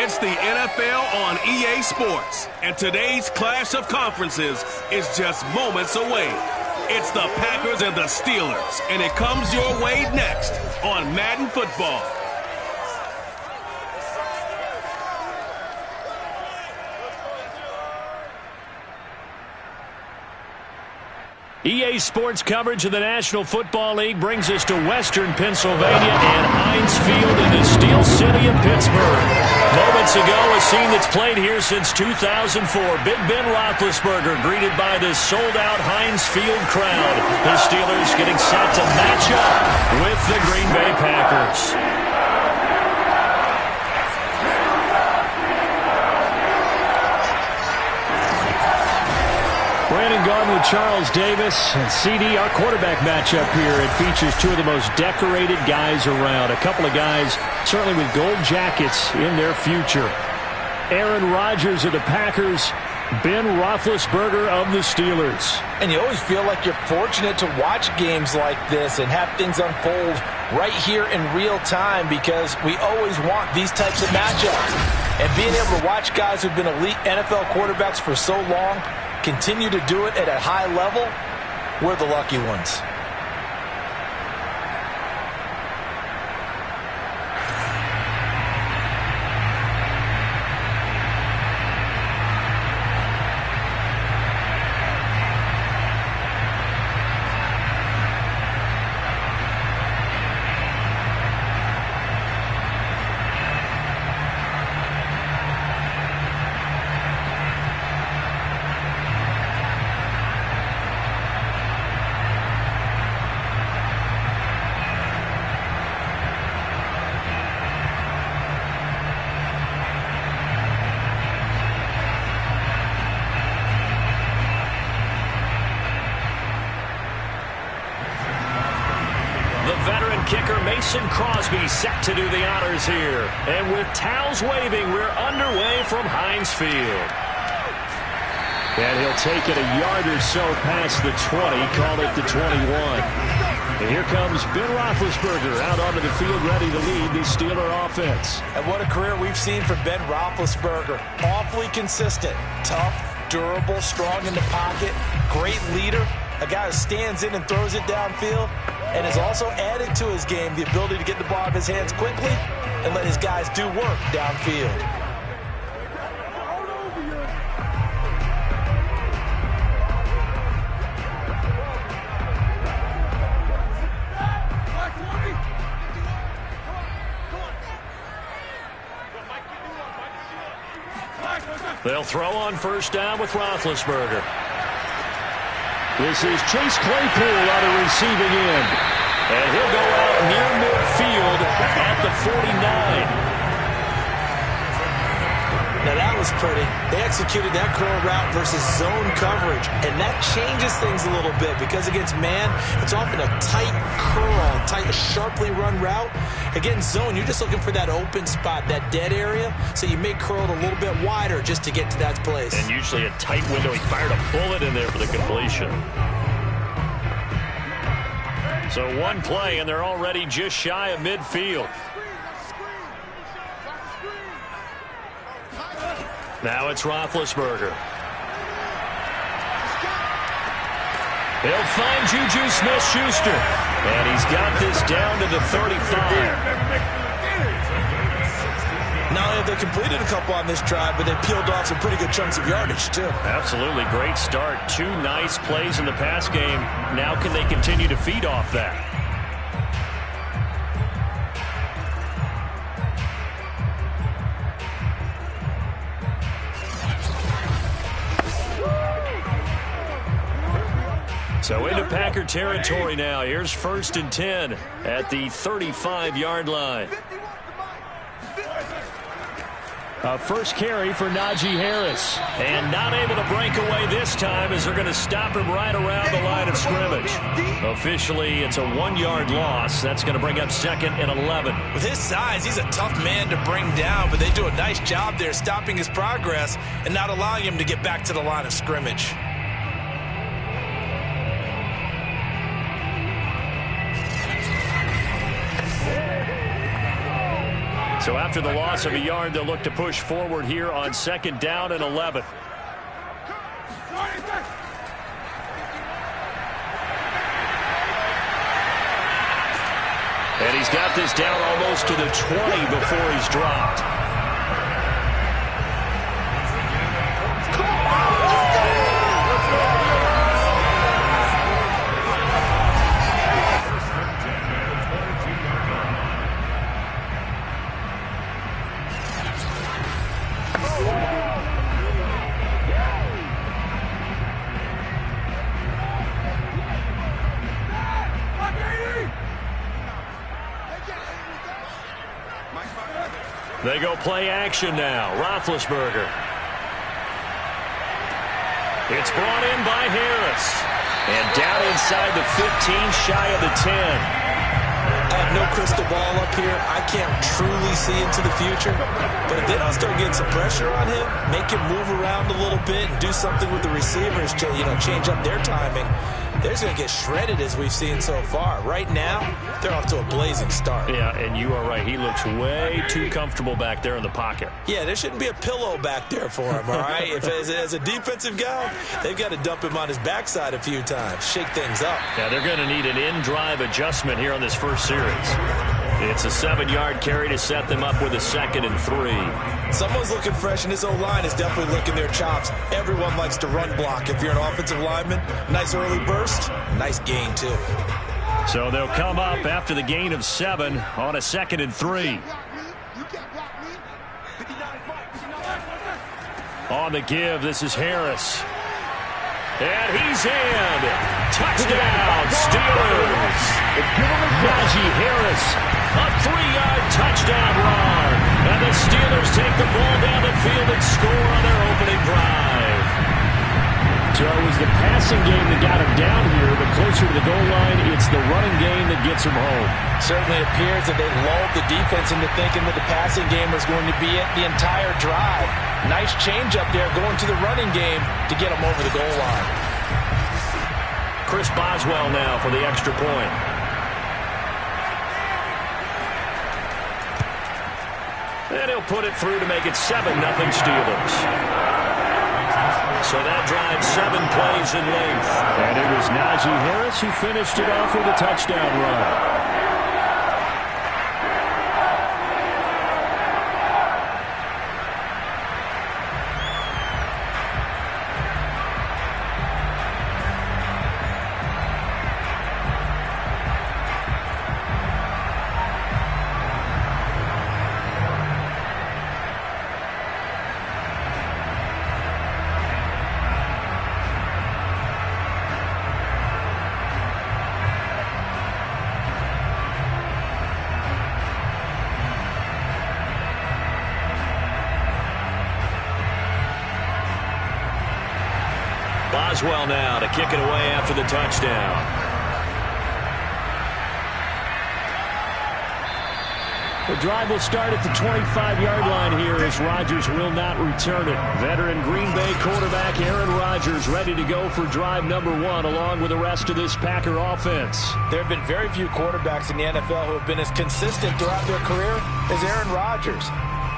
It's the NFL on EA Sports, and today's clash of conferences is just moments away. It's the Packers and the Steelers, and it comes your way next on Madden Football. EA Sports coverage of the National Football League brings us to Western Pennsylvania and Heinz Field in the Steel City of Pittsburgh. Moments ago, a scene that's played here since 2004. Big Ben Roethlisberger greeted by this sold-out Heinz Field crowd. The Steelers getting set to match up with the Green Bay Packers. Brandon Garden with Charles Davis. And CD, our quarterback matchup here, it features two of the most decorated guys around. A couple of guys certainly with gold jackets in their future. Aaron Rodgers of the Packers, Ben Roethlisberger of the Steelers. And you always feel like you're fortunate to watch games like this and have things unfold right here in real time, because we always want these types of matchups. And being able to watch guys who've been elite NFL quarterbacks for so long continue to do it at a high level, we're the lucky ones. Crosby set to do the honors here. And with towels waving, we're underway from Heinz Field. And he'll take it a yard or so past the 20, call it the 21. And here comes Ben Roethlisberger out onto the field ready to lead the Steeler offense. And what a career we've seen from Ben Roethlisberger. Awfully consistent, tough, durable, strong in the pocket, great leader, a guy who stands in and throws it downfield, and has also added to his game the ability to get the ball in his hands quickly and let his guys do work downfield. They'll throw on first down with Roethlisberger. This is Chase Claypool on the receiving end. And he'll go out near midfield at the 49. Now that was pretty. They executed that curl route versus zone coverage. And that changes things a little bit, because against man, it's often a tight curl, tight, sharply run route. Against zone, you're just looking for that open spot, that dead area. So you may curl it a little bit wider just to get to that place. And usually a tight window. He fired a bullet in there for the completion. So one play, and they're already just shy of midfield. Now it's Roethlisberger. He'll find Juju Smith-Schuster. And he's got this down to the 35. Not only have they completed a couple on this drive, but they peeled off some pretty good chunks of yardage, too. Absolutely. Great start. Two nice plays in the pass game. Now can they continue to feed off that? So into Packer territory now. Here's 1st and 10 at the 35-yard line. First carry for Najee Harris. And not able to break away this time, as they're going to stop him right around the line of scrimmage. Officially, it's a 1-yard loss. That's going to bring up 2nd and 11. With his size, he's a tough man to bring down, but they do a nice job there stopping his progress and not allowing him to get back to the line of scrimmage. So after the loss of a yard, they'll look to push forward here on 2nd down and 11. And he's got this down almost to the 20 before he's dropped. They go play action now. Roethlisberger. It's brought in by Harris. And down inside the 15, shy of the 10. I have no crystal ball up here. I can't truly see into the future. But if they don't start getting some pressure on him, make him move around a little bit and do something with the receivers, change up their timing, they're going to get shredded as we've seen so far. Right now, they're off to a blazing start. Yeah, and you are right. He looks way too comfortable back there in the pocket. Yeah, there shouldn't be a pillow back there for him, all right? If as a defensive guy, they've got to dump him on his backside a few times, shake things up. Yeah, they're going to need an in-drive adjustment here on this first series. It's a 7-yard carry to set them up with a 2nd and 3. Someone's looking fresh, and this O-line is definitely licking their chops. Everyone likes to run block. If you're an offensive lineman, nice early burst, nice gain, too. So they'll come up after the gain of 7 on a 2nd and 3. On the give, this is Harris. And he's in. Touchdown, Steelers. Najee Harris, a 3-yard touchdown run. And the Steelers take the ball down the field and score on their opening drive. So it was the passing game that got him down here, but closer to the goal line, it's the running game that gets him home. Certainly appears that they lulled the defense into thinking that the passing game was going to be it the entire drive. Nice change up there going to the running game to get him over the goal line. Chris Boswell now for the extra point. And he'll put it through to make it 7-0 Steelers. So that drives 7 plays in length. And it was Najee Harris who finished it off with a touchdown run. Boswell now to kick it away after the touchdown. The drive will start at the 25-yard line here as Rodgers will not return it. Veteran Green Bay quarterback Aaron Rodgers ready to go for drive number 1 along with the rest of this Packer offense. There have been very few quarterbacks in the NFL who have been as consistent throughout their career as Aaron Rodgers.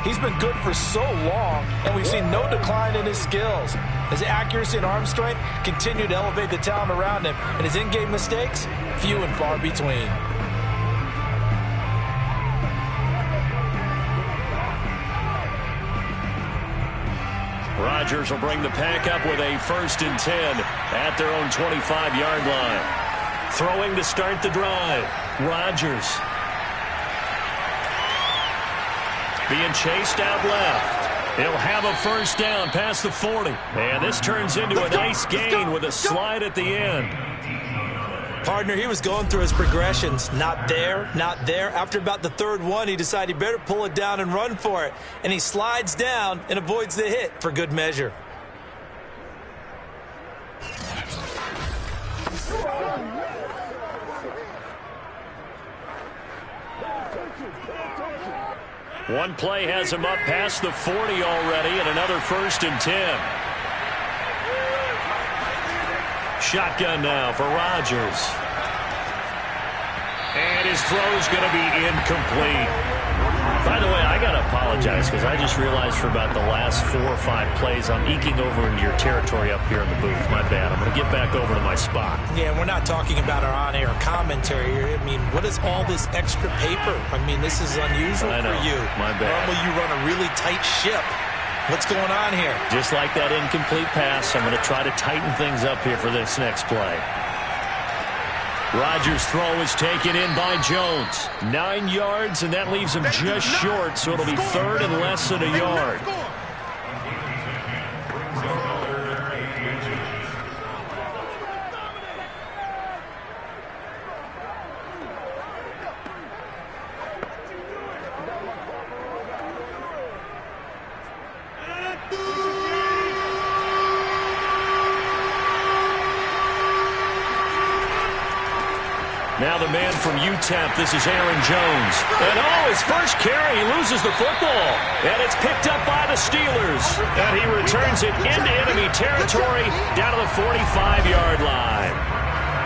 He's been good for so long, and we've seen no decline in his skills. His accuracy and arm strength continue to elevate the talent around him, and his in-game mistakes, few and far between. Rodgers will bring the pack up with a 1st and 10 at their own 25-yard line. Throwing to start the drive. Rodgers. Being chased out left. He'll have a 1st down past the 40. And this turns into a nice gain with a slide at the end. Partner, he was going through his progressions. Not there, not there. After about the 3rd one, he decided he better pull it down and run for it. And he slides down and avoids the hit for good measure. One play has him up past the 40 already, and another 1st and 10. Shotgun now for Rodgers. And His throw is going to be incomplete. By the way, I got to apologize because I just realized for about the last 4 or 5 plays, I'm eking over into your territory up here in the booth. My bad. I'm going to get back over to my spot. Yeah, we're not talking about our on-air commentary here. I mean, what is all this extra paper? I mean, this is unusual for you. My bad. Normally you run a really tight ship. What's going on here? Just like that incomplete pass, I'm going to try to tighten things up here for this next play. Rodgers' throw is taken in by Jones. 9 yards, and that leaves him just short, so it'll be third and less than a yard. Now the man from UTEP, this is Aaron Jones. And his first carry, he loses the football. And it's picked up by the Steelers. And he returns it into enemy territory down to the 45-yard line.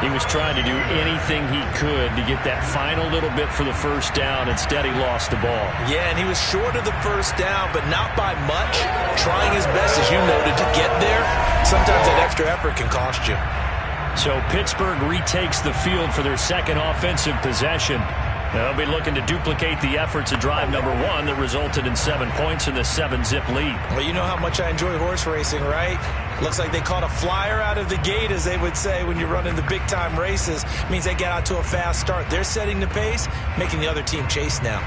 He was trying to do anything he could to get that final little bit for the first down. Instead, he lost the ball. Yeah, and he was short of the first down, but not by much. Trying his best, as you noted, to get there. Sometimes that extra effort can cost you. So Pittsburgh retakes the field for their second offensive possession. They'll be looking to duplicate the efforts of drive number 1 that resulted in 7 points in the 7-zip lead. Well, you know how much I enjoy horse racing, right? Looks like they caught a flyer out of the gate, as they would say, when you're running the big-time races. It means they get out to a fast start. They're setting the pace, making the other team chase now.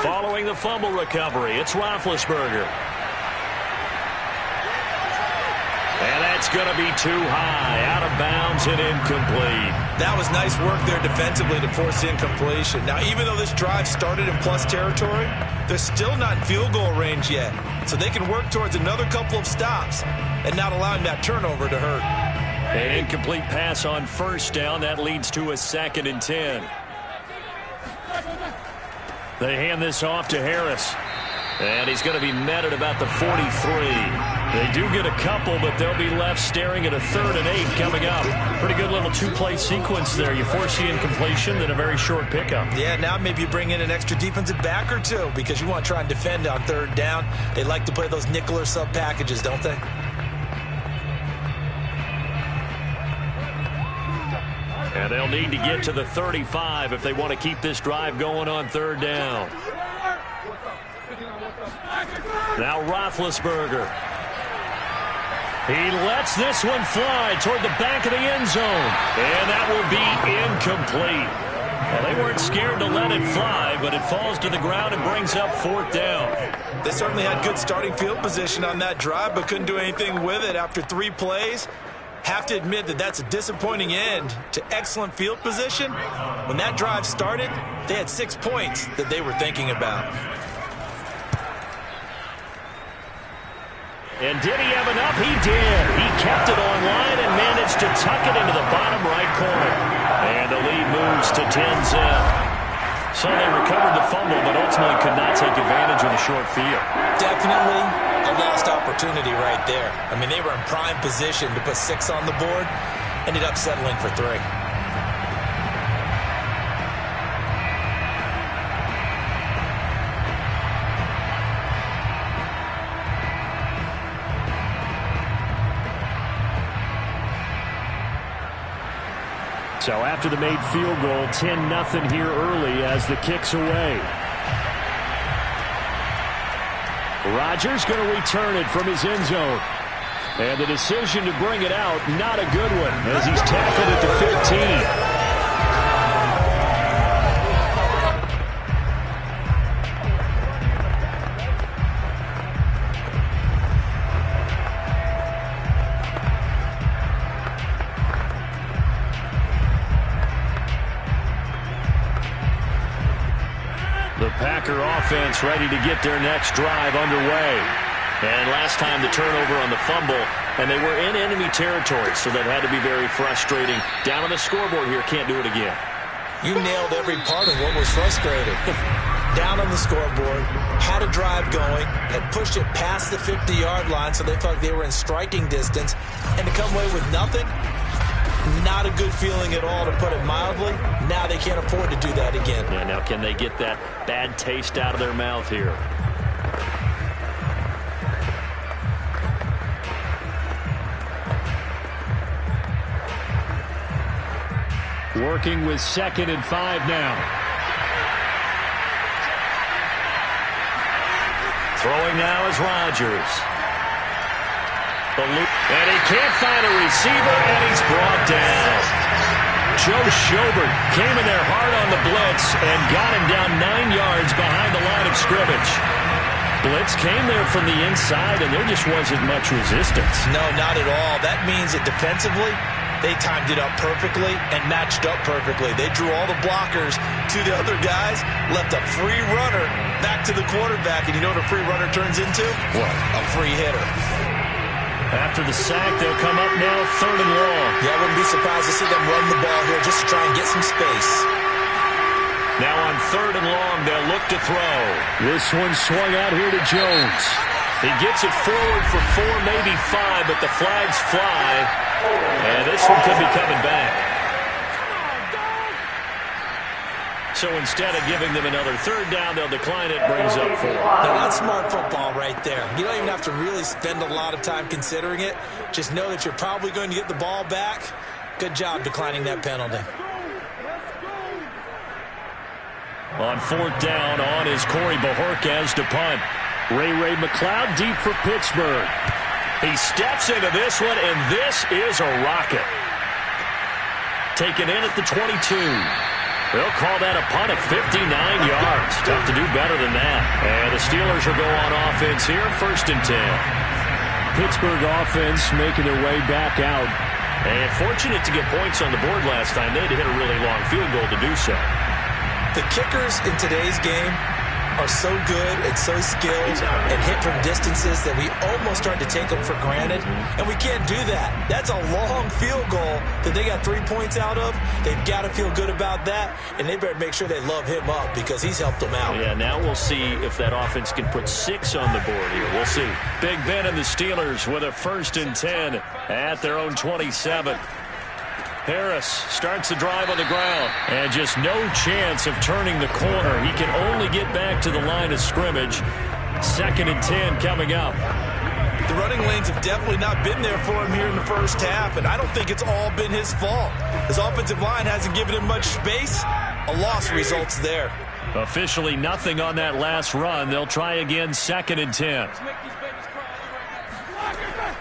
Following the fumble recovery, it's Roethlisberger. And that's going to be too high, out of bounds and incomplete. That was nice work there defensively to force incompletion. Now, even though this drive started in plus territory, they're still not in field goal range yet. So they can work towards another couple of stops and not allowing that turnover to hurt. An incomplete pass on first down. That leads to a 2nd and 10. They hand this off to Harris. And he's going to be met at about the 43. They do get a couple, but they'll be left staring at a 3rd and 8 coming up. Pretty good little 2-play sequence there. You force the incompletion, then a very short pickup. Yeah, now maybe you bring in an extra defensive back or two because you want to try and defend on 3rd down. They like to play those nickel or sub packages, don't they? And they'll need to get to the 35 if they want to keep this drive going on 3rd down. Now Roethlisberger. He lets this one fly toward the back of the end zone. And that will be incomplete. Well, they weren't scared to let it fly, but it falls to the ground and brings up 4th down. They certainly had good starting field position on that drive, but couldn't do anything with it after 3 plays. Have to admit that that's a disappointing end to excellent field position. When that drive started, they had 6 points that they were thinking about. And did he have enough? He did. He kept it on line and managed to tuck it into the bottom right corner. And the lead moves to 10-zip. So they recovered the fumble, but ultimately could not take advantage of the short field. Definitely a lost opportunity right there. I mean, they were in prime position to put 6 on the board. Ended up settling for 3. So after the made field goal, 10-0 here early as the kick's away. Rodgers going to return it from his end zone. And the decision to bring it out, not a good one, as he's tackled at the 15. The Packer offense ready to get their next drive underway. And last time the turnover on the fumble, and they were in enemy territory, so that had to be very frustrating. Down on the scoreboard here, can't do it again. You nailed every part of what was frustrating. down on the scoreboard, had a drive going, had pushed it past the 50-yard line so they felt like they were in striking distance, and to come away with nothing, not a good feeling at all, to put it mildly. Now they can't afford to do that again. Yeah, now can they get that bad taste out of their mouth here? Working with 2nd and 5 now. Throwing now is Rodgers. And he can't find a receiver, and he's brought down. Joe Schobert came in there hard on the blitz and got him down 9 yards behind the line of scrimmage. Blitz came there from the inside, and there just wasn't much resistance. No, not at all. That means that defensively, they timed it up perfectly and matched up perfectly. They drew all the blockers to the other guys, left a free runner back to the quarterback. And you know what a free runner turns into? What? A free hitter. After the sack, they'll come up now 3rd and long. Yeah, I wouldn't be surprised to see them run the ball here just to try and get some space. Now on 3rd and long, they'll look to throw. This one swung out here to Jones. He gets it forward for 4, maybe 5, but the flags fly. And this one could be coming back. So instead of giving them another 3rd down, they'll decline it, brings up 4. Now that's smart football right there. You don't even have to really spend a lot of time considering it. Just know that you're probably going to get the ball back. Good job declining that penalty. On 4th down, on is Corey Bojorquez to punt. Ray McLeod deep for Pittsburgh. He steps into this one, and this is a rocket. Taken in at the 22. They'll call that a punt of 59 yards. Tough to do better than that. And the Steelers will go on offense here, 1st and 10. Pittsburgh offense making their way back out. And fortunate to get points on the board last time. They had to hit a really long field goal to do so. The kickers in today's game are so good and so skilled and hit from distances that we almost start to take them for granted, and we can't do that. That's a long field goal that they got 3 points out of. They've got to feel good about that, and they better make sure they love him up because he's helped them out. Yeah, now we'll see if that offense can put 6 on the board here. We'll see. Big Ben and the Steelers with a 1st and 10 at their own 27. Harris starts the drive on the ground, and just no chance of turning the corner. He can only get back to the line of scrimmage. 2nd and 10 coming up. The running lanes have definitely not been there for him here in the first half, and I don't think it's all been his fault. His offensive line hasn't given him much space. A loss results there. Officially nothing on that last run. They'll try again, 2nd and 10.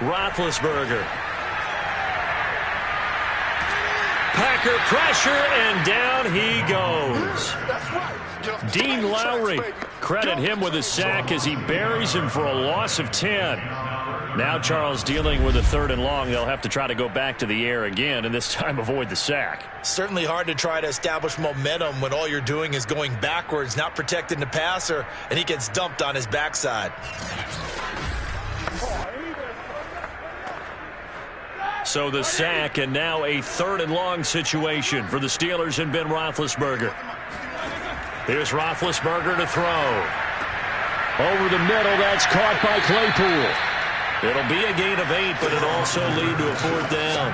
Roethlisberger. Packer pressure, and down he goes. Dean Lowry, credit him with a sack as he buries him for a loss of 10. Now Charles dealing with a 3rd and long. They'll have to try to go back to the air again, and this time avoid the sack. Certainly hard to try to establish momentum when all you're doing is going backwards, not protecting the passer, and he gets dumped on his backside. So the sack, and now a 3rd and long situation for the Steelers and Ben Roethlisberger. Here's Roethlisberger to throw. Over the middle, that's caught by Claypool. It'll be a gain of 8, but it'll also lead to a 4th down.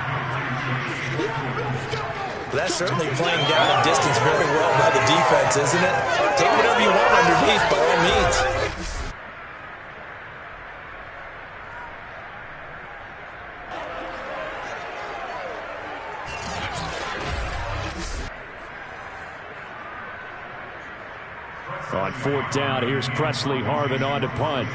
That's certainly playing down the distance very well by the defense, isn't it? Take whatever you want underneath, by all means. On 4th down, here's Presley Harvin on to punt.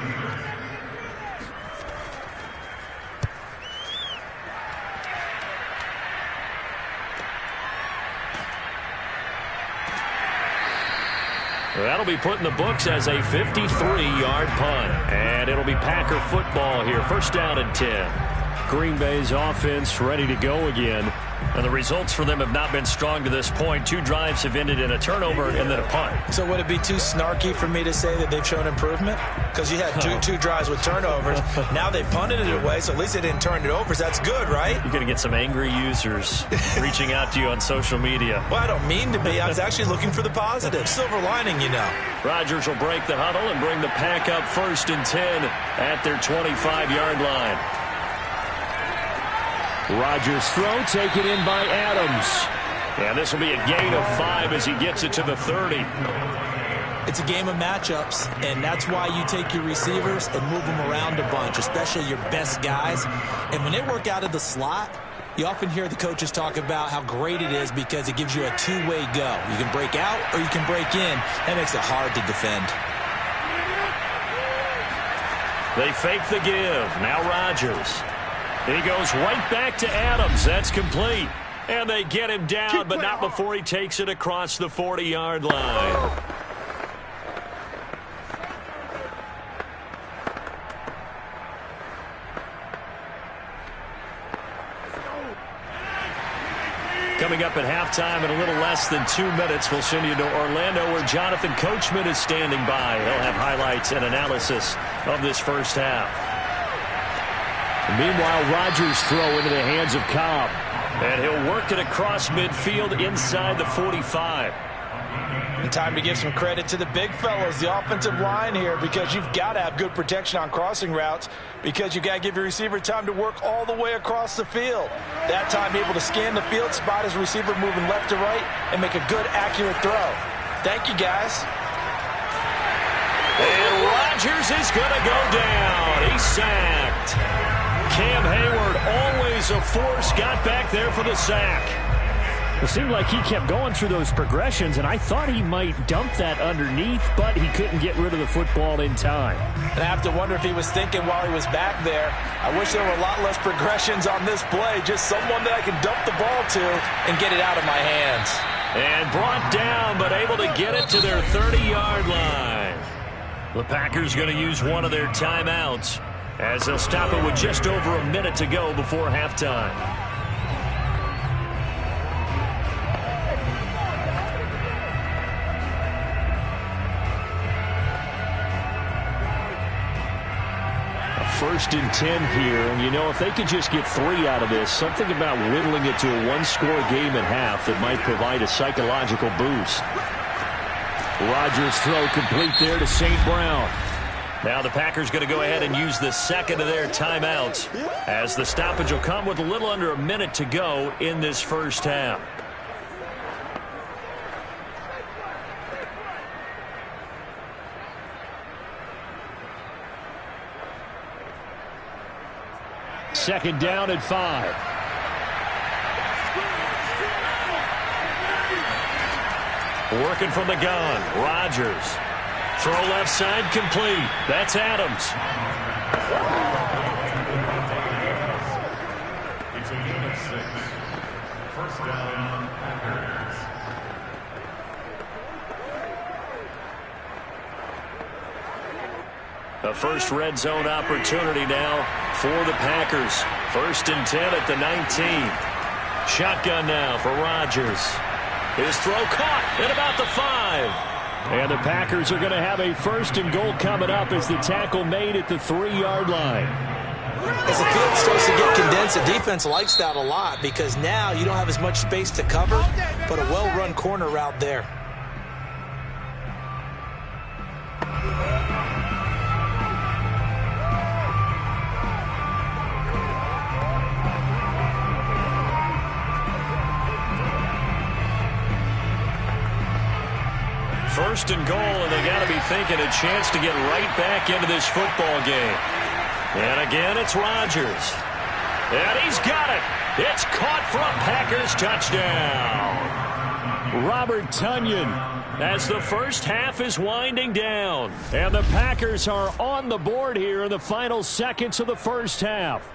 That'll be put in the books as a 53-yard punt. And it'll be Packer football here. 1st down and 10. Green Bay's offense ready to go again. And the results for them have not been strong to this point. 2 drives have ended in a turnover and then a punt. So would it be too snarky for me to say that they've shown improvement? Because you had two drives with turnovers. Now they punted it away, so at least they didn't turn it over. So that's good, right? You're going to get some angry users reaching out to you on social media. Well, I don't mean to be. I was actually looking for the positive. Silver lining, you know. Rodgers will break the huddle and bring the Pack up 1st and 10 at their 25-yard line. Rodgers' throw taken in by Adams. And this will be a gain of 5 as he gets it to the 30. It's a game of matchups, and that's why you take your receivers and move them around a bunch, especially your best guys. And when they work out of the slot, you often hear the coaches talk about how great it is because it gives you a two-way go. You can break out or you can break in. That makes it hard to defend. They fake the give. Now Rodgers. He goes right back to Adams. That's complete. And they get him down, but not before he takes it across the 40-yard line. Coming up at halftime in a little less than 2 minutes, we'll send you to Orlando where Jonathan Coachman is standing by. He'll have highlights and analysis of this first half. Meanwhile, Rodgers' throw into the hands of Cobb. And he'll work it across midfield inside the 45. And time to give some credit to the big fellas, the offensive line here, because you've got to have good protection on crossing routes because you've got to give your receiver time to work all the way across the field. That time able to scan the field, spot his receiver moving left to right, and make a good, accurate throw. Thank you, guys. And Rodgers is going to go down. He's sacked. Cam Hayward, always a force, got back there for the sack. It seemed like he kept going through those progressions, and I thought he might dump that underneath, but he couldn't get rid of the football in time. And I have to wonder if he was thinking while he was back there, I wish there were a lot less progressions on this play, just someone that I can dump the ball to and get it out of my hands. And brought down, but able to get it to their 30-yard line. The Packers going to use one of their timeouts, as they'll stop it with just over a minute to go before halftime. A 1st and 10 here, and you know, if they could just get 3 out of this, something about whittling it to a one-score game at half that might provide a psychological boost. Rodgers' throw complete there to St. Brown. Now the Packers going to go ahead and use the second of their timeouts as the stoppage will come with a little under a minute to go in this first half. Second down at 5. Working from the gun, Rodgers. Throw left side complete. That's Adams. It's a unit 6. First down, Packers. The first red zone opportunity now for the Packers. 1st and 10 at the 19. Shotgun now for Rodgers. His throw caught at about the 5. And the Packers are going to have a 1st and goal coming up as the tackle made at the 3-yard line. As the field starts to get condensed, the defense likes that a lot because now you don't have as much space to cover, but a well-run corner route there. First and goal, and they got to be thinking a chance to get right back into this football game. And again, it's Rodgers. And he's got it. It's caught for a Packers touchdown. Robert Tonyan, as the first half is winding down. And the Packers are on the board here in the final seconds of the first half.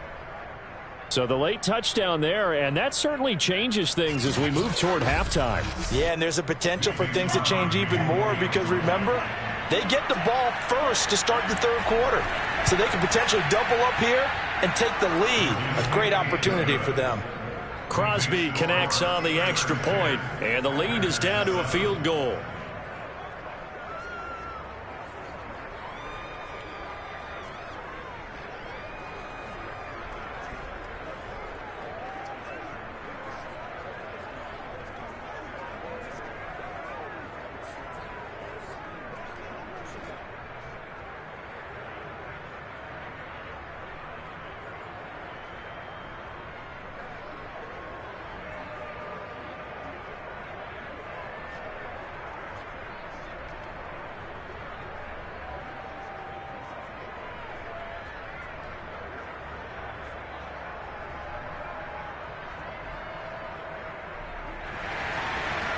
So the late touchdown there, and that certainly changes things as we move toward halftime. Yeah, and there's a potential for things to change even more because, remember, they get the ball first to start the third quarter. So they can potentially double up here and take the lead. A great opportunity for them. Crosby connects on the extra point, and the lead is down to a field goal.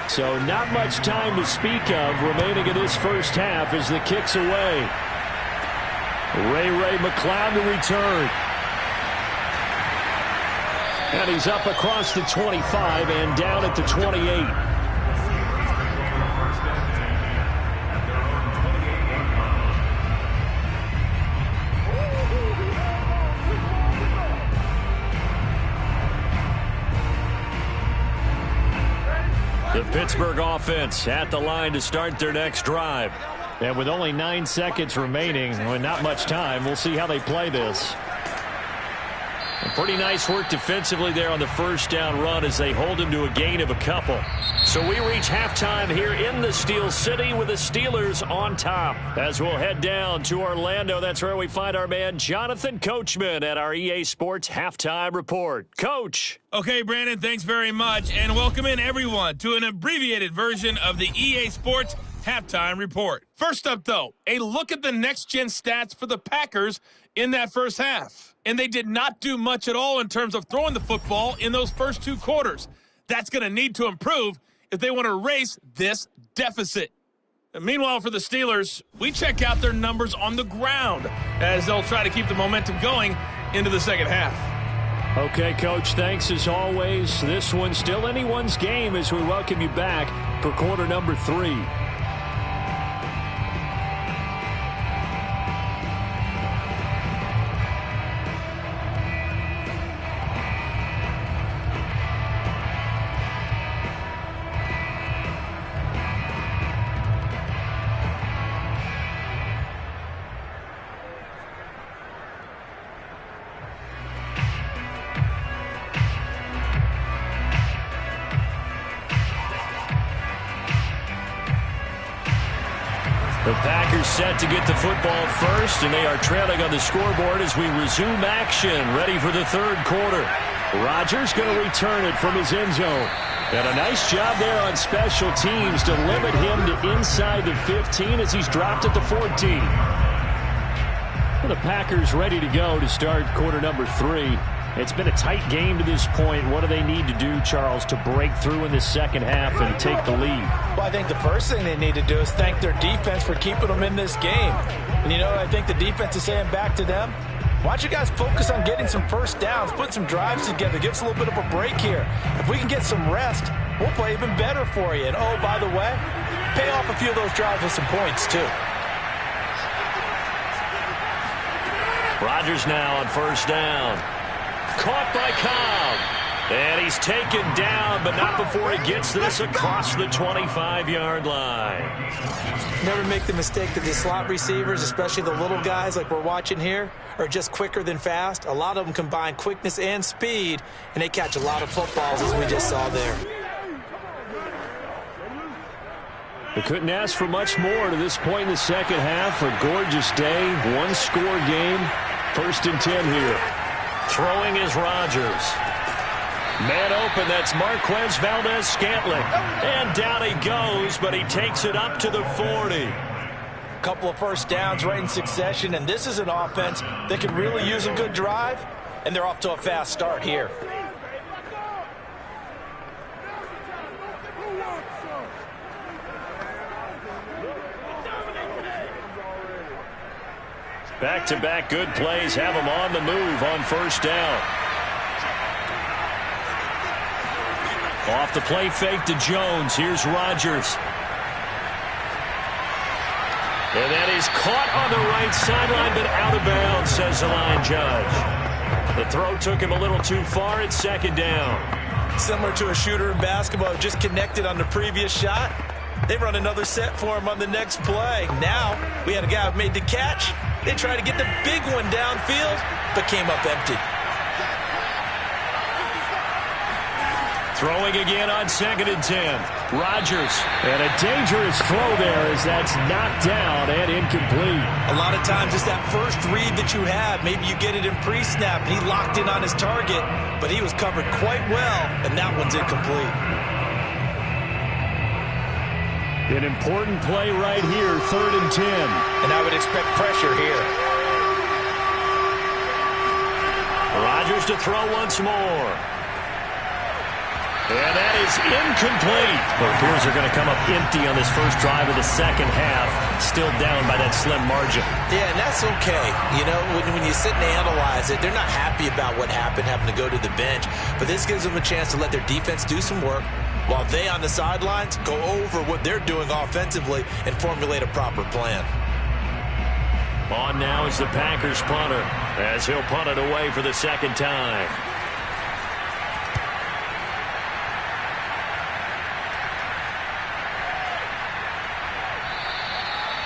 So not much time to speak of remaining in this first half as the kick's away. Ray McLeod to return. And he's up across the 25 and down at the 28. The Pittsburgh offense at the line to start their next drive. And with only 9 seconds remaining, with not much time, we'll see how they play this. And pretty nice work defensively there on the first down run as they hold him to a gain of a couple. So we reach halftime here in the Steel City with the Steelers on top. As we'll head down to Orlando, that's where we find our man Jonathan Coachman at our EA Sports Halftime Report. Coach. Okay, Brandon, thanks very much, and welcome in everyone to an abbreviated version of the EA Sports Halftime Report. First up, though, a look at the next-gen stats for the Packers in that first half. And they did not do much at all in terms of throwing the football in those first 2 quarters. That's going to need to improve if they want to erase this deficit. And meanwhile, for the Steelers, we check out their numbers on the ground as they'll try to keep the momentum going into the second half. Okay, Coach, thanks as always. This one's still anyone's game as we welcome you back for quarter number 3. The Packers set to get the football first, and they are trailing on the scoreboard as we resume action, ready for the third quarter. Rodgers going to return it from his end zone. And a nice job there on special teams to limit him to inside the 15 as he's dropped at the 14. Well, the Packers ready to go to start quarter number 3. It's been a tight game to this point. What do they need to do, Charles, to break through in the second half and take the lead? Well, I think the first thing they need to do is thank their defense for keeping them in this game. And you know what I think the defense is saying back to them? Why don't you guys focus on getting some first downs, put some drives together, give us a little bit of a break here. If we can get some rest, we'll play even better for you. And, oh, by the way, pay off a few of those drives with some points, too. Rodgers now on first down. Caught by Cobb. And he's taken down, but not before he gets this across the 25-yard line. Never make the mistake that the slot receivers, especially the little guys like we're watching here, are just quicker than fast. A lot of them combine quickness and speed, and they catch a lot of footballs, as we just saw there. They couldn't ask for much more to this point in the second half. A gorgeous day, one-score game. 1st and 10 here. Throwing is Rodgers. Man open, that's Marquez Valdez-Scantling. And down he goes, but he takes it up to the 40. A couple of first downs right in succession, and this is an offense that can really use a good drive, and they're off to a fast start here. Back-to-back good plays have him on the move on first down. Off the play fake to Jones. Here's Rodgers. And that is caught on the right sideline, but out of bounds, says the line judge. The throw took him a little too far at second down. Similar to a shooter in basketball who just connected on the previous shot. They run another set for him on the next play. Now, we had a guy who made the catch. They tried to get the big one downfield, but came up empty. Throwing again on 2nd and 10. Rodgers. And a dangerous throw there as that's knocked down and incomplete. A lot of times it's that first read that you have. Maybe you get it in pre-snap, and he locked in on his target, but he was covered quite well, and that one's incomplete. An important play right here, 3rd and 10. And I would expect pressure here. Rodgers to throw once more. And that is incomplete. It appears they're going to come up empty on this first drive of the second half. Still down by that slim margin. Yeah, and that's okay. You know, when you sit and analyze it, they're not happy about what happened, having to go to the bench. But this gives them a chance to let their defense do some work while they on the sidelines go over what they're doing offensively and formulate a proper plan. On now is the Packers punter as he'll punt it away for the second time.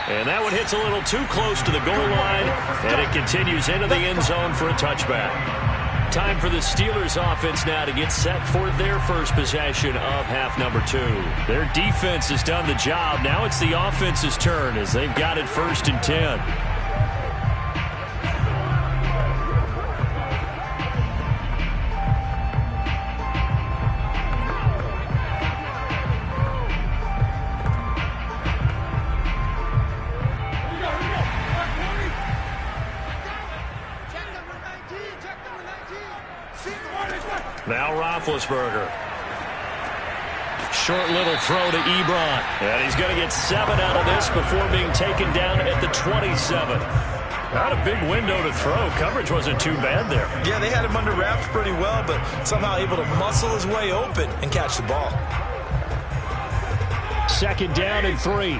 And that one hits a little too close to the goal line, and it continues into the end zone for a touchback. Time for the Steelers offense now to get set for their first possession of half number 2. Their defense has done the job. Now it's the offense's turn as they've got it 1st and 10. Now Roethlisberger. Short little throw to Ebron. And he's going to get 7 out of this before being taken down at the 27. Not a big window to throw. Coverage wasn't too bad there. Yeah, they had him under wraps pretty well, but somehow able to muscle his way open and catch the ball. 2nd down and 3.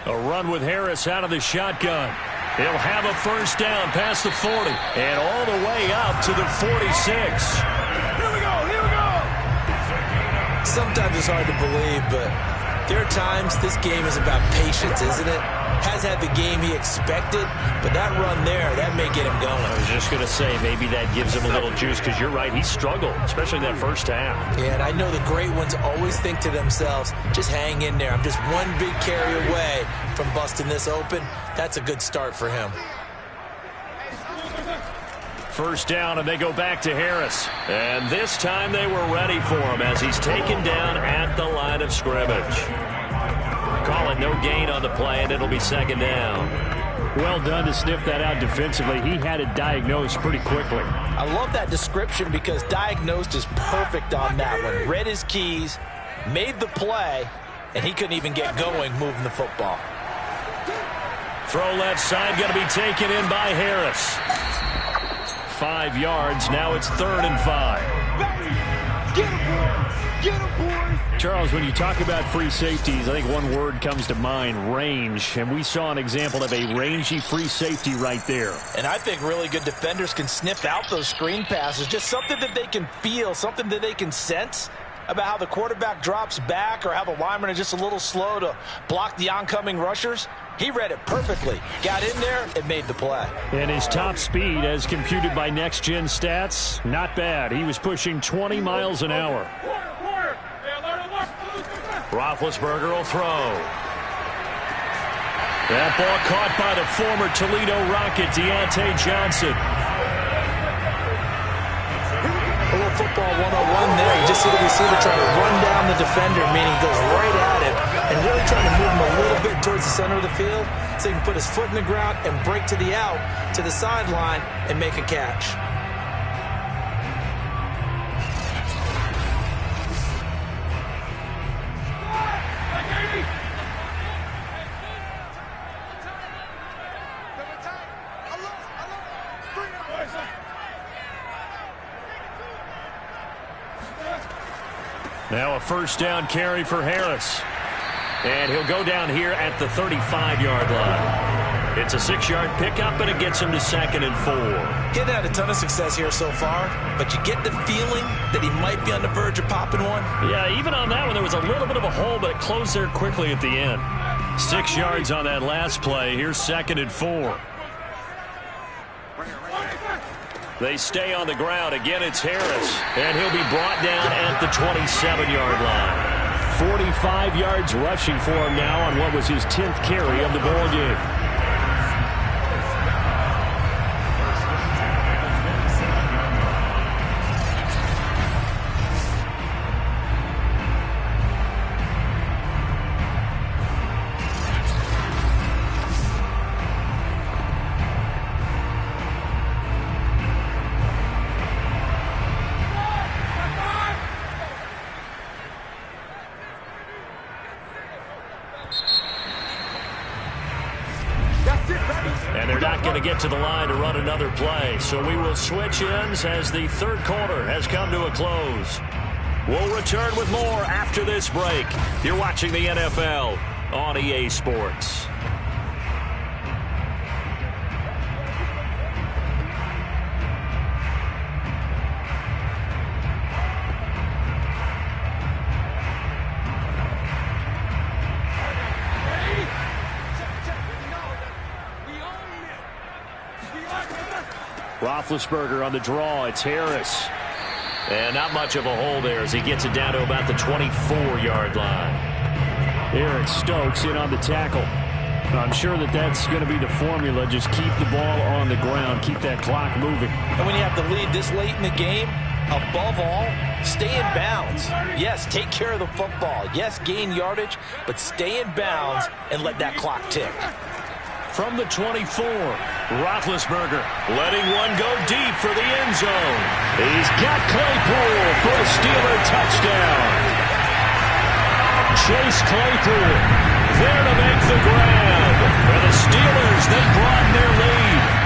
A run with Harris out of the shotgun. He'll have a first down past the 40 and all the way up to the 46. Here we go. Sometimes it's hard to believe, but there are times this game is about patience, isn't it? Has had the game he expected, but that run there, that may get him going. I was just going to say, maybe that gives him a little juice because you're right, he struggled, especially that first half. Yeah, and I know the great ones always think to themselves, just hang in there. I'm just one big carry away from busting this open. That's a good start for him. First down, and they go back to Harris. And this time they were ready for him as he's taken down at the line of scrimmage. Calling no gain on the play, and it'll be 2nd down. Well done to sniff that out defensively. He had it diagnosed pretty quickly. I love that description because diagnosed is perfect on that one. Read his keys, made the play, and he couldn't even get going moving the football. Throw left side, going to be taken in by Harris. 5 yards. Now it's 3rd and 5. Get him, boys! Charles, when you talk about free safeties, I think one word comes to mind, range. And we saw an example of a rangy free safety right there. And I think really good defenders can sniff out those screen passes. Just something that they can feel, something that they can sense about how the quarterback drops back or how the linemen are just a little slow to block the oncoming rushers. He read it perfectly. Got in there and made the play. And his top speed, as computed by Next Gen Stats, not bad. He was pushing 20 miles an hour. Roethlisberger will throw. That ball caught by the former Toledo Rocket, Deontay Johnson. A little football 101 there. You just see the receiver trying to run down the defender, meaning he goes right at him and really trying to move him a little bit towards the center of the field so he can put his foot in the ground and break to the out, to the sideline, and make a catch. Now a first down carry for Harris. And he'll go down here at the 35-yard line. It's a 6-yard pickup, and it gets him to 2nd and 4. Getting had a ton of success here so far, but you get the feeling that he might be on the verge of popping one. Yeah, even on that one, there was a little bit of a hole, but it closed there quickly at the end. 6 yards on that last play. Here's 2nd and 4. They stay on the ground. Again, it's Harris, and he'll be brought down at the 27-yard line. 45 yards rushing for him now on what was his 10th carry of the ball game. And they're not going to get to the line to run another play. So we will switch ends as the third quarter has come to a close. We'll return with more after this break. You're watching the NFL on EA Sports. Roethlisberger on the draw. It's Harris. And not much of a hole there as he gets it down to about the 24-yard line. Eric Stokes in on the tackle. I'm sure that's going to be the formula. Just keep the ball on the ground. Keep that clock moving. And when you have the lead this late in the game, above all, stay in bounds. Yes, take care of the football. Yes, gain yardage, but stay in bounds and let that clock tick. From the 24, Roethlisberger letting one go deep for the end zone. He's got Claypool for a Steeler touchdown. Chase Claypool there to make the grab. For the Steelers, they broaden their lead.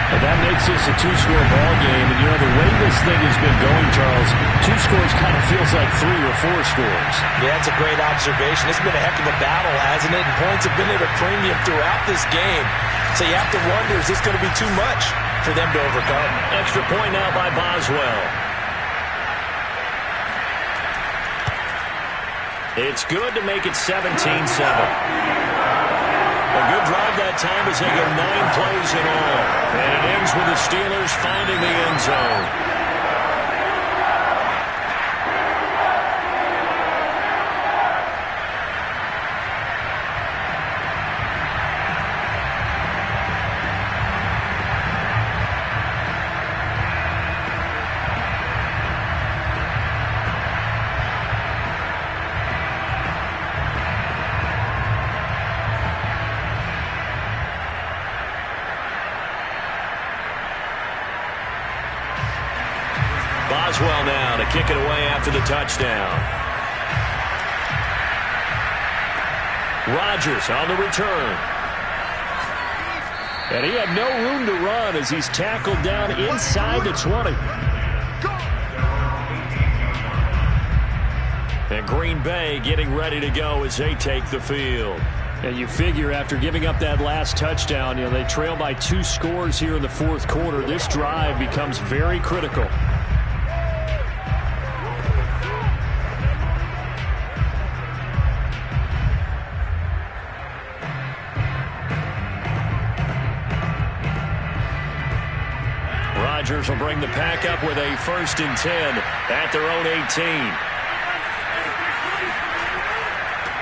And that makes this a 2-score ball game. And, the way this thing has been going, Charles, 2 scores kind of feels like 3 or 4 scores. Yeah, that's a great observation. It's been a heck of a battle, hasn't it? And points have been at a premium throughout this game. So you have to wonder, is this going to be too much for them to overcome? Extra point now by Boswell. It's good to make it 17-7. A good drive that time as they go 9 plays in all. And it ends with the Steelers finding the end zone. Boswell now to kick it away after the touchdown. Rodgers on the return. And he had no room to run as he's tackled down inside the 20. And Green Bay getting ready to go as they take the field. And you figure after giving up that last touchdown, they trail by 2 scores here in the fourth quarter. This drive becomes very critical. Rodgers will bring the pack up with a 1st and 10 at their own 18.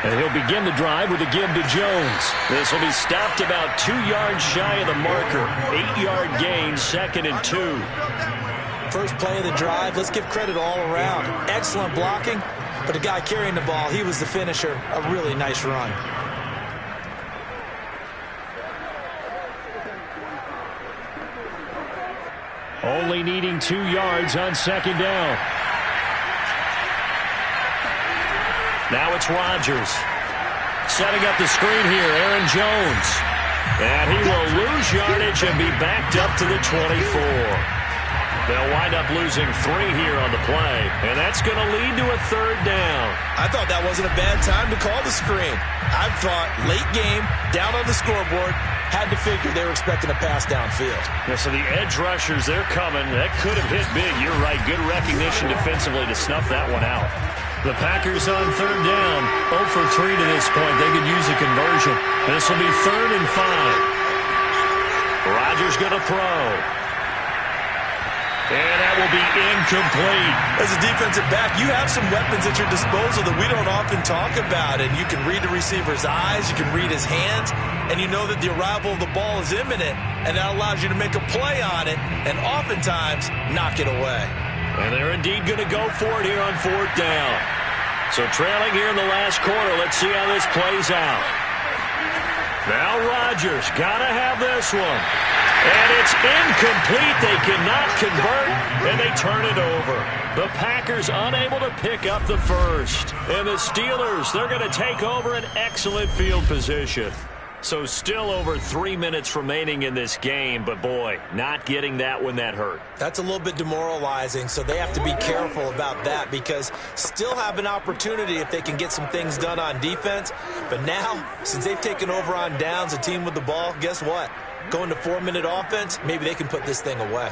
And he'll begin the drive with a give to Jones. This will be stopped about 2 yards shy of the marker. 8-yard gain, 2nd and 2. First play of the drive, let's give credit all around. Excellent blocking, but the guy carrying the ball, he was the finisher. A really nice run. Only needing 2 yards on 2nd down. Now it's Rodgers. Setting up the screen here, Aaron Jones. And he will lose yardage and be backed up to the 24. They'll wind up losing 3 here on the play, and that's going to lead to a 3rd down. I thought that wasn't a bad time to call the screen. I thought late game, down on the scoreboard, had to figure they were expecting a pass downfield. Yeah, so the edge rushers, they're coming. That could have hit big. You're right. Good recognition defensively to snuff that one out. The Packers on third down. 0 for 3 to this point. They could use a conversion. This will be 3rd and 5. Rodgers going to throw. And that will be incomplete. As a defensive back, you have some weapons at your disposal that we don't often talk about. And you can read the receiver's eyes, you can read his hands, and you know that the arrival of the ball is imminent. And that allows you to make a play on it and oftentimes knock it away. And they're indeed going to go for it here on 4th down. So trailing here in the last quarter, let's see how this plays out. Now Rodgers got to have this one. And it's incomplete. They cannot convert, and they turn it over. The Packers unable to pick up the first. And the Steelers, they're going to take over an excellent field position. So still over 3 minutes remaining in this game, but boy, not getting that when that hurt. That's a little bit demoralizing, so they have to be careful about that because still have an opportunity if they can get some things done on defense. But now, since they've taken over on downs, a team with the ball, guess what? Going to 4-minute offense, maybe they can put this thing away.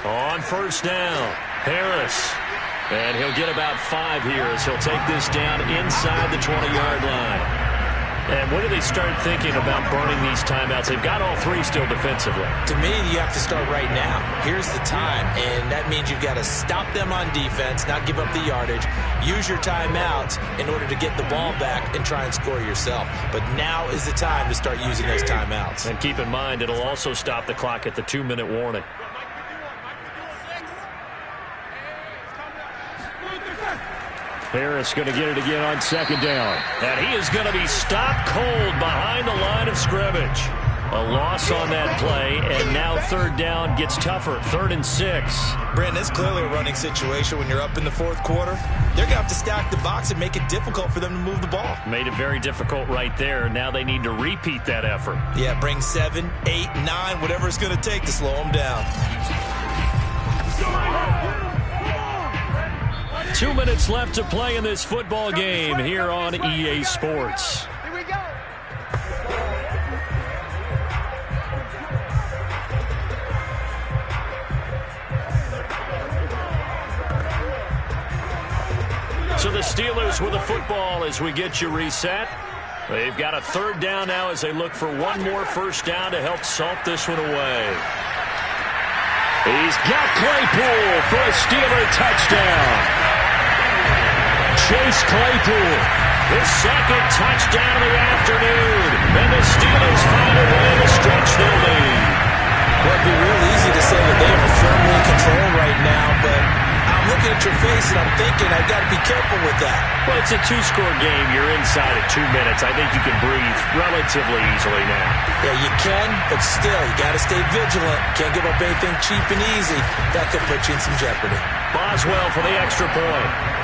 On first down, Harris. And he'll get about 5 here as he'll take this down inside the 20-yard line. And when do they start thinking about burning these timeouts? They've got all 3 still defensively. To me, you have to start right now. Here's the time, and that means you've got to stop them on defense, not give up the yardage, use your timeouts in order to get the ball back and try and score yourself. But now is the time to start using those timeouts. And keep in mind, it'll also stop the clock at the 2-minute warning. Harris going to get it again on 2nd down. And he is going to be stopped cold behind the line of scrimmage. A loss on that play, and now 3rd down gets tougher. 3rd and 6. Brandon, it's clearly a running situation when you're up in the 4th quarter. They're going to have to stack the box and make it difficult for them to move the ball. Made it very difficult right there. Now they need to repeat that effort. Yeah, bring 7, 8, 9, whatever it's going to take to slow them down. 2 minutes left to play in this football game here on EA Sports. Here we go. So the Steelers with the football as we get you reset. They've got a 3rd down now as they look for one more first down to help salt this one away. He's got Claypool for a Steeler touchdown. Chase Claypool, his 2nd touchdown of the afternoon. And the Steelers find a way to stretch their lead. Well, it'd be real easy to say that they are firmly in control right now, but I'm looking at your face and I'm thinking I've got to be careful with that. Well, it's a 2-score game. You're inside at 2 minutes. I think you can breathe relatively easily now. Yeah, you can, but still, you got to stay vigilant. Can't give up anything cheap and easy. That could put you in some jeopardy. Boswell for the extra point.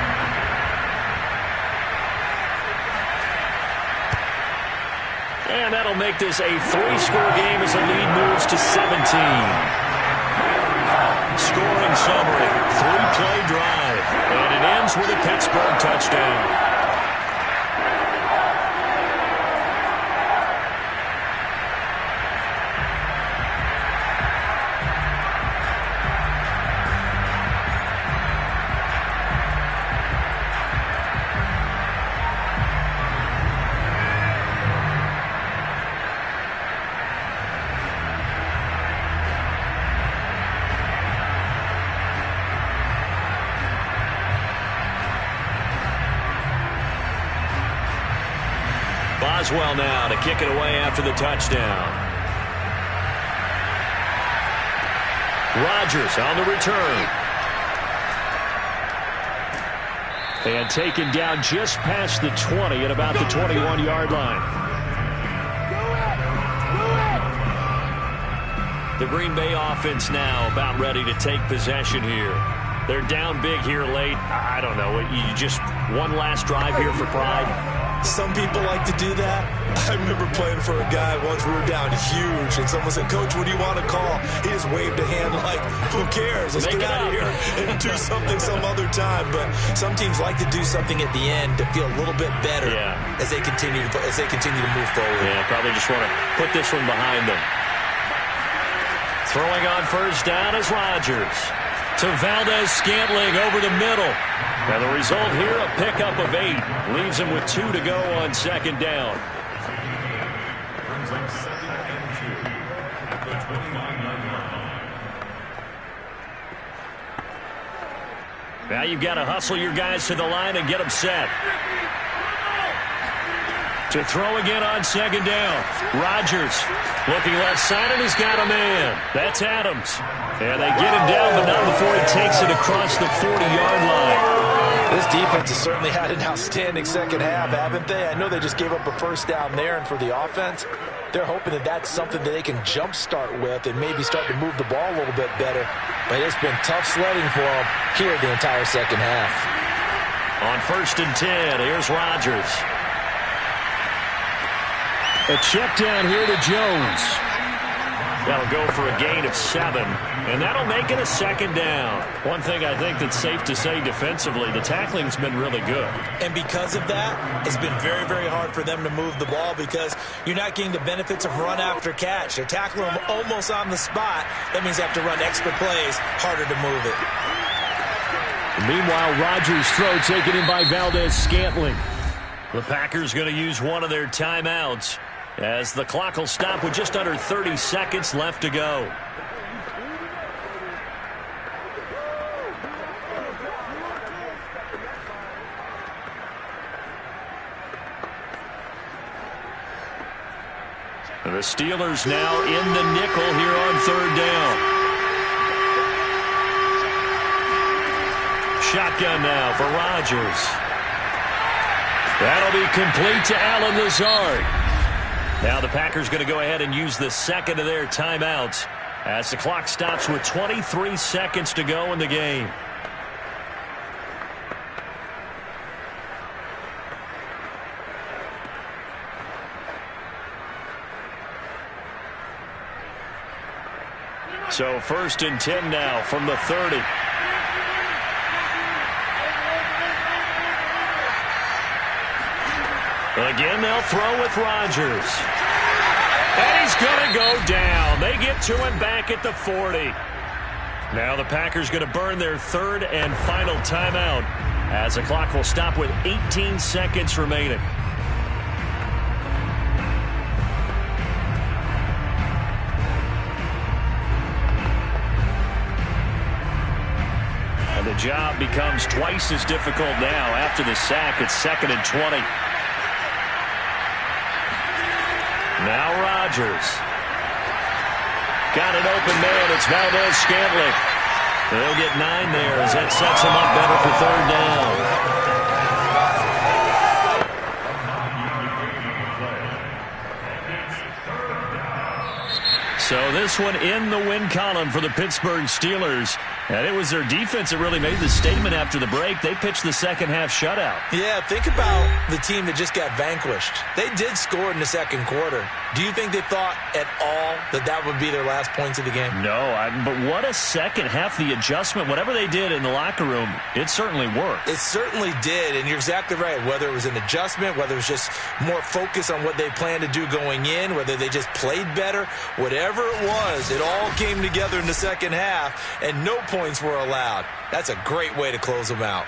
And that'll make this a 3-score game as the lead moves to 17. Scoring summary, 3-play drive. And it ends with a Pittsburgh touchdown. Boswell now to kick it away after the touchdown. Rodgers on the return. And taken down just past the 20 at about the 21-yard line. The Green Bay offense now about ready to take possession here. They're down big here late. I don't know. You just one last drive here for pride. Some people like to do that. I remember playing for a guy once. We were down huge, and someone said, "Coach, what do you want to call?" He just waved a hand like, "Who cares? Let's get out of here and do something some other time." But some teams like to do something at the end to feel a little bit better as they continue to move forward. Yeah, probably just want to put this one behind them. Throwing on first down is Rodgers. To Valdez-Scantling over the middle. Now the result here, a pickup of 8. Leaves him with 2 to go on second down. Brings up 2nd and 2 at the 29-yard line. Now you've got to hustle your guys to the line and get them set. To throw again on second down. Rodgers looking left side, and he's got a man. That's Adams. And they get him down, but not before he takes it across the 40-yard line. This defense has certainly had an outstanding second half, haven't they? I know they just gave up a first down there, and for the offense, they're hoping that that's something that they can jumpstart with and maybe start to move the ball a little bit better. But it's been tough sledding for them here the entire second half. On 1st and 10, here's Rodgers. A check down here to Jones. That'll go for a gain of 7, and that'll make it a second down. One thing I think that's safe to say defensively, the tackling's been really good. And because of that, it's been very, very hard for them to move the ball because you're not getting the benefits of run after catch. They're tackling them almost on the spot. That means they have to run extra plays, harder to move it. Meanwhile, Rodgers' throw taken in by Valdez-Scantling. The Packers going to use one of their timeouts, as the clock will stop with just under 30 seconds left to go. The Steelers now in the nickel here on 3rd down. Shotgun now for Rodgers. That'll be complete to Allen Lazard. Now the Packers going to go ahead and use the second of their timeouts as the clock stops with 23 seconds to go in the game. So 1st and 10 now from the 30. Again, they'll throw with Rodgers. And he's going to go down. They get to him back at the 40. Now the Packers going to burn their 3rd and final timeout as the clock will stop with 18 seconds remaining. And the job becomes twice as difficult now after the sack. It's 2nd and 20. Now Rodgers. Got an open man. It's Valdez-Scantling. They'll get 9 there as that sets him up better for 3rd down. So this one in the win column for the Pittsburgh Steelers. And it was their defense that really made the statement after the break. They pitched the second half shutout. Yeah, think about the team that just got vanquished. They did score in the second quarter. Do you think they thought at all that that would be their last points of the game? No, but what a second half. The adjustment, whatever they did in the locker room, it certainly worked. It certainly did, and you're exactly right. Whether it was an adjustment, whether it was just more focus on what they planned to do going in, whether they just played better, whatever it was, it all came together in the second half, and no points were allowed. That's a great way to close them out.